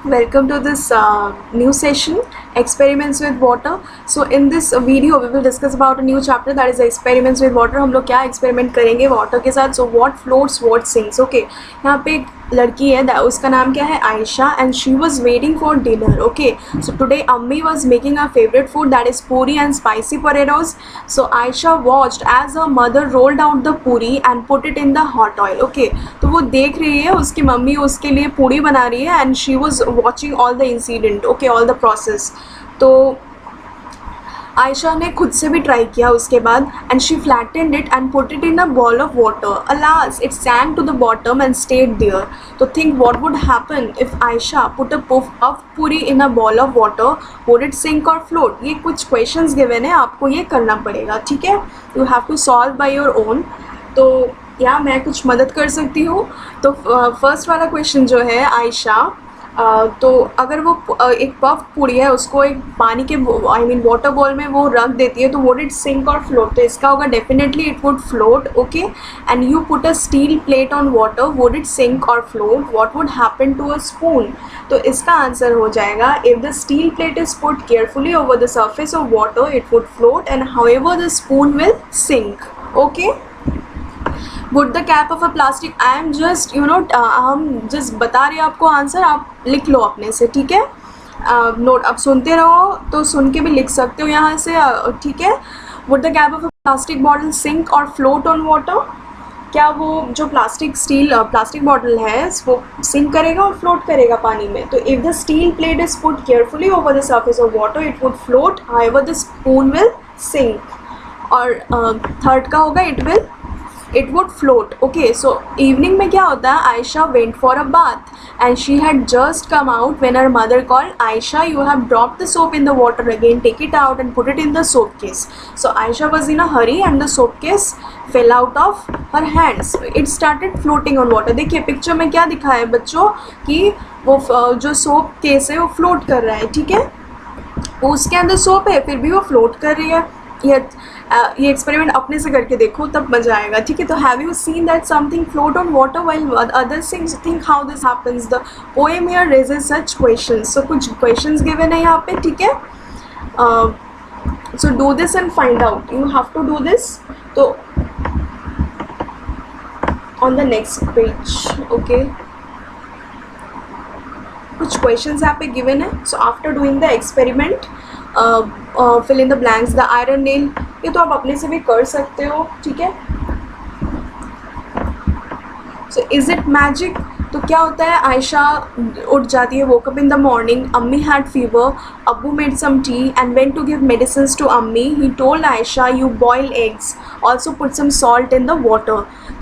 Welcome to this new session, experiments with water. So in this video we will discuss about a new chapter, that is experiments with water. हम लोग क्या experiment करेंगे water के साथ. So what floats, what sinks. Okay, यहाँ पे एक लड़की है, उसका नाम क्या है, Ayesha, and she was waiting for dinner. Okay, so today Ammi was making her favorite food, that is puri and spicy potatoes. So Aisha watched as her mother rolled out the puri and put it in the hot oil. Okay, तो वो देख रही है उसकी mummy उसके लिए पूड़ी बना रही है, and she was watching all the incident. Okay, all the process. तो आयशा ने खुद से भी ट्राई किया उसके बाद, and she flattened it and put it in a bowl of water. Alas it sank to the bottom and stayed there. तो think what would happen if Ayesha put a puff of puri in a bowl of water. Would it sink और float? ये कुछ questions given है, आपको ये करना पड़ेगा. ठीक है, you have to solve by your own. तो या मैं कुछ मदद कर सकती हूँ. तो फर्स्ट वाला क्वेश्चन जो है, आयशा, तो अगर वो एक पफ पूड़ी है उसको एक पानी के वाटर बॉल में वो रख देती है, तो वुड इट सिंक और फ्लोट? तो इसका होगा definitely it would float. Okay, and you put a steel plate on water, would it sink और float? What would happen to a spoon? तो इसका आंसर हो जाएगा, if the steel plate is put carefully over the surface of water it would float, and however the spoon will sink. Okay, would the cap of a plastic, I am just हम just बता रहे हैं आपको answer, आप लिख लो अपने से. ठीक है, नोट अब सुनते रहो, तो सुन के भी लिख सकते हो यहाँ से. ठीक है, would the cap of a plastic bottle sink और फ्लोट ऑन वाटर? क्या वो जो प्लास्टिक बॉटल है वो सिंक करेगा और फ्लोट करेगा पानी में? तो if the steel plate is put carefully over the surface of water it would float, however the spoon will sink. और थर्ड का होगा it would float. Okay, so evening में क्या होता है, Ayesha went for a bath and she had just come out when her mother called, Aisha, you have dropped the soap in the water again, take it out and put it in the soap case. So Aisha was in a hurry and the soap case fell out of her hands. It started floating on water. देखिए picture में क्या दिखा है बच्चों, कि वो जो soap case है वो फ्लोट कर रहा है. ठीक है, उसके अंदर सोप है फिर भी वो फ्लोट कर रही है. ये एक्सपेरिमेंट अपने से करके देखो तब मजा आएगा. ठीक है, तो have you seen that something float on water while other things? Think how this happens. The poem here raises such questions. So कुछ क्वेश्चंस गिवन है यहाँ पे. ठीक है, so do this and find out. You have to do this. तो on the next page. Okay, कुछ questions यहाँ पे गिवन है. So after doing the experiment fill in the blanks. The iron nail, ये तो आप अपने से भी कर सकते हो. ठीक है, सो इज इट मैजिक? तो क्या होता है, आयशा उठ जाती है, woke up in the morning, अम्मी हैड फीवर, अब्बू made some tea and went to give medicines to अम्मी. He told Ayesha, you boil eggs, also put some salt in the water.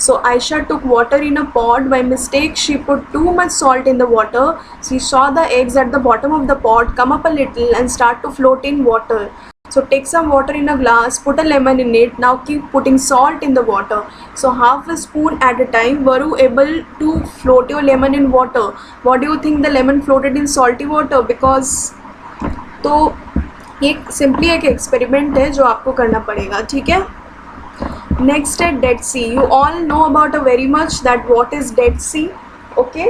So Aisha took water in a pot. By mistake she put too much salt in the water. She saw the eggs at the bottom of the pot come up a little and start to float in water. So take some water in a glass, put a lemon in it. Now keep putting salt in the water. So half a spoon at a time. Were you able to float your lemon in water? What do you think the lemon floated in salty water? Because तो ये simply एक experiment है जो आपको करना पड़ेगा. ठीक है, नेक्स्ट है Dead Sea. You all know about a very much that what is Dead Sea. Okay,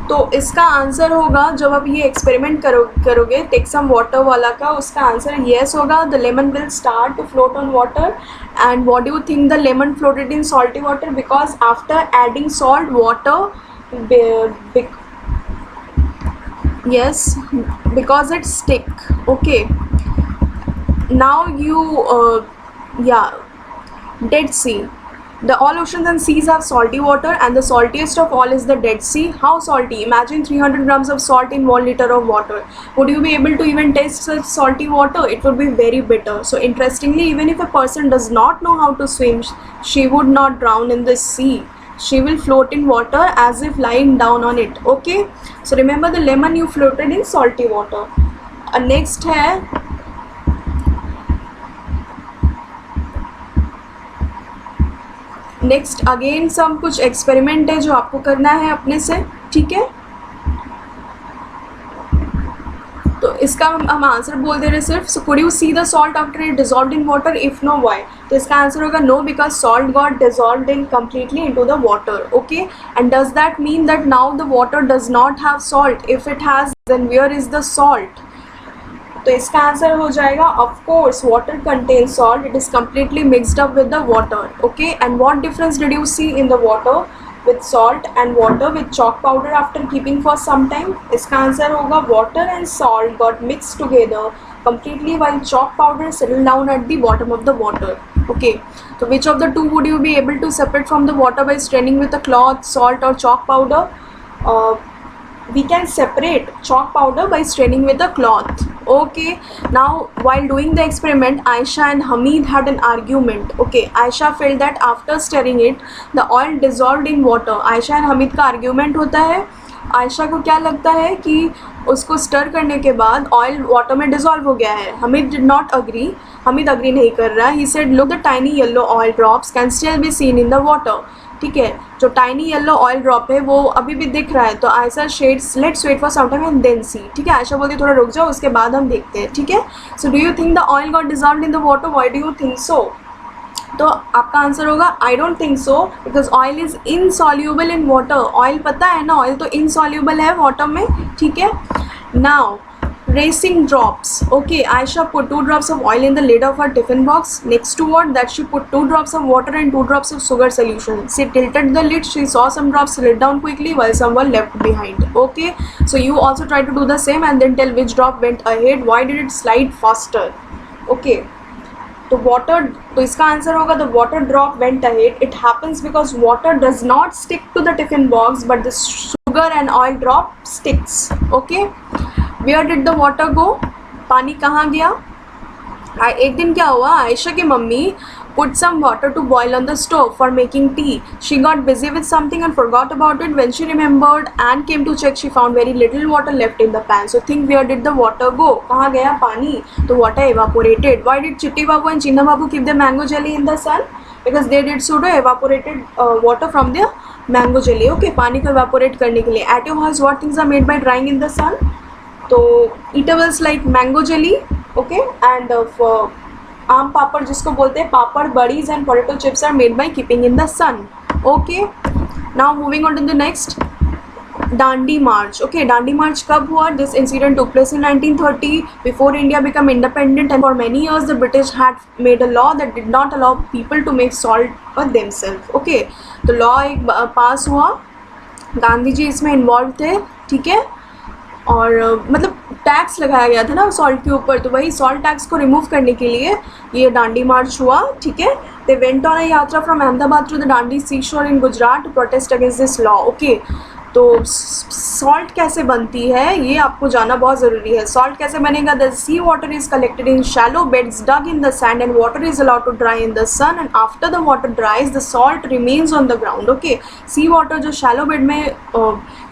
तो इसका आंसर होगा जब आप ये एक्सपेरिमेंट करोगे टेक सम वाटर वाला का, उसका आंसर येस होगा. The lemon will start to float on water. And what do you think the lemon floated in salty water? Because after adding salt water, yes, because it's stick. Okay, now you Dead Sea. The all oceans and seas have salty water and the saltiest of all is the Dead Sea. How salty? Imagine 300 grams of salt in 1 liter of water. Would you be able to even taste such salty water? It would be very bitter. So interestingly, even if a person does not know how to swim, she would not drown in the sea. She will float in water as if lying down on it. Okay, so remember the lemon you floated in salty water. Next है next again some कुछ experiment है जो आपको करना है अपने से. ठीक है, तो इसका हम आंसर बोल दे रहे सिर्फ. So could you see the salt after it dissolved in water? If no, why? तो इसका आंसर होगा no, because salt got dissolved in completely into the water. Okay, and does that mean that now the water does not have salt? If it has, then where is the salt? तो इसका answer हो जाएगा of course water contains salt. It is completely mixed up with the water. Okay, and what difference did you see in the water with salt and water with chalk powder after keeping for some time? इसका answer होगा water and salt got mixed together completely while chalk powder settled down at the bottom of the water. Okay, so which of the two would you be able to separate from the water by straining with a cloth, salt or chalk powder? We can separate chalk powder by straining with a cloth. Okay, now while doing the experiment, Aisha and Hamid had an argument. Okay, Aisha felt that after stirring it, the oil dissolved in water. Aisha and Hamid का argument होता है. आयशा को क्या लगता है कि उसको stir करने के बाद ऑयल वाटर में डिजॉल्व हो गया है. Hamid did not agree. Hamid agree नहीं कर रहा है. He said look the tiny yellow oil drops can still be seen in the water. ठीक है, जो टाइनी येलो ऑयल ड्रॉप है वो अभी भी दिख रहा है. तो आयशा शेड्स let's wait for some time and then see. ठीक है, आयशा बोलती थोड़ा रुक जाओ, उसके बाद हम देखते हैं. ठीक है, so do you think the oil got dissolved in the water? Why do you think so? तो आपका आंसर होगा I don't think so, because oil is insoluble in water. Oil पता है ना, ऑयल तो इनसॉल्यूबल है वाटर में. ठीक है, now racing drops. Okay, Aisha put 2 drops of oil in the lid of her tiffin box. Next to what? That she put 2 drops of water and 2 drops of sugar solution. She tilted the lid. She saw some drops slid down quickly while some were left behind. Okay, so you also try to do the same and then tell which drop went ahead. Why did it slide faster? Okay, तो water, तो इसका answer होगा the water drop went ahead. It happens because water does not stick to the tiffin box, but the sugar and oil drop sticks. Okay, where did the water go? पानी कहाँ गया? एक दिन क्या हुआ, आयशा की mummy put some water to boil on the stove for making tea. She got busy with something and forgot about it. When she remembered and came to check, she found very little water left in the pan. So think, where did the water go? कहाँ गया पानी? तो water evaporated. Why did Chitti Babu and Chinna Babu keep the mango jelly in the sun? Because they did pseudo evaporated water from their mango jelly. Okay, पानी को evaporate करने के लिए. At your house, what things are made by drying in the sun? तो eatables like mango jelly, okay, and आम पापड़ जिसको बोलते हैं papad, badis and potato chips are made by keeping in the sun. Okay, now moving on to the next, Dandi March. Okay, Dandi March कब हुआ? This incident took place in 1930 before India became independent and for many years the British had made a law that did not allow people to make salt for themselves. Okay, तो law एक pass हुआ, गांधी जी इसमें involve थे. ठीक है, और मतलब tax लगाया गया था ना सॉल्ट के ऊपर, तो वही सॉल्ट टैक्स को रिमूव करने के लिए ये दांडी मार्च हुआ. ठीक है, they went on a yatra from Ahmedabad to the Dandi sea shore in Gujarat to protest against this law. Okay, तो सॉल्ट कैसे बनती है ये आपको जानना बहुत ज़रूरी है. सॉल्ट कैसे बनेगा? The sea water is collected in shallow beds dug in the sand and water is allowed to dry in the sun and after the water dries the salt remains on the ground. Okay, sea water जो shallow bed में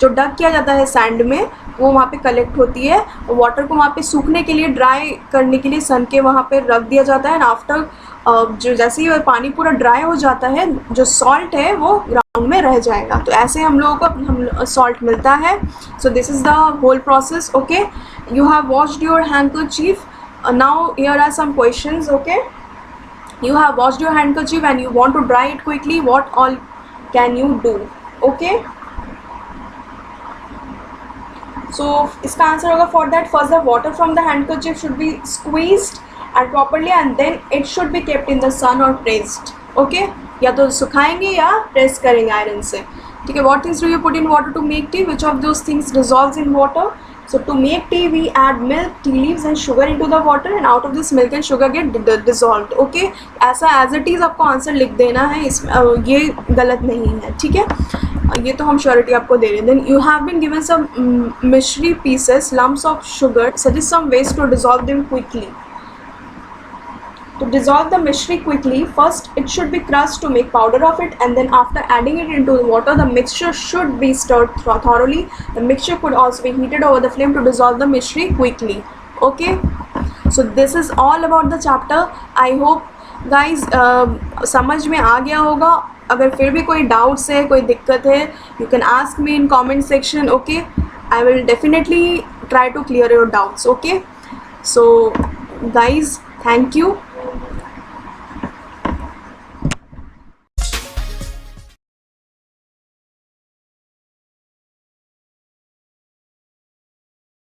जो डग किया जाता है sand में, वो वहाँ पे कलेक्ट होती है. वाटर को वहाँ पे सूखने के लिए, ड्राई करने के लिए सन के वहाँ पे रख दिया जाता है एंड आफ्टर जो जैसे ही पानी पूरा ड्राई हो जाता है, जो सॉल्ट है वो ग्राउंड में रह जाएगा. तो ऐसे हम लोगों को हम सॉल्ट मिलता है. So this is the whole process. Okay, you have washed your handkerchief. Now here are some questions. Okay, you have washed your handkerchief and you want to dry it quickly, what all can you do? Okay, so इसका answer होगा for that first the water from the handkerchief should be squeezed and properly and then it should be kept in the sun or pressed. Okay, या तो सुखाएंगे या press करेंगे iron से. ठीक है, what things do you put in water to make tea? Which of those things dissolves in water? So to make tea we add milk, tea leaves and sugar into the water and out of this milk and sugar get dissolved. Okay, ऐसा as it is आपको answer लिख देना है, इसमें ये गलत नहीं है. ठीक है, ये तो हम श्योरिटी आपको दे रहे हैं. Then you have been given some mystery pieces, lumps of sugar. Suggest some ways to dissolve them quickly. To dissolve the mystery quickly, first it should be crushed to make powder of it, and then after adding it into the water, the mixture should be stirred thoroughly. The mixture could also be heated over the flame to dissolve the mystery quickly. Okay, so this is all about the chapter. I hope guys समझ में आ गया होगा. अगर फिर भी कोई doubts है, कोई दिक्कत है, you can ask me in comment section. Okay, I will definitely try to clear your doubts. Okay. So guys, thank you.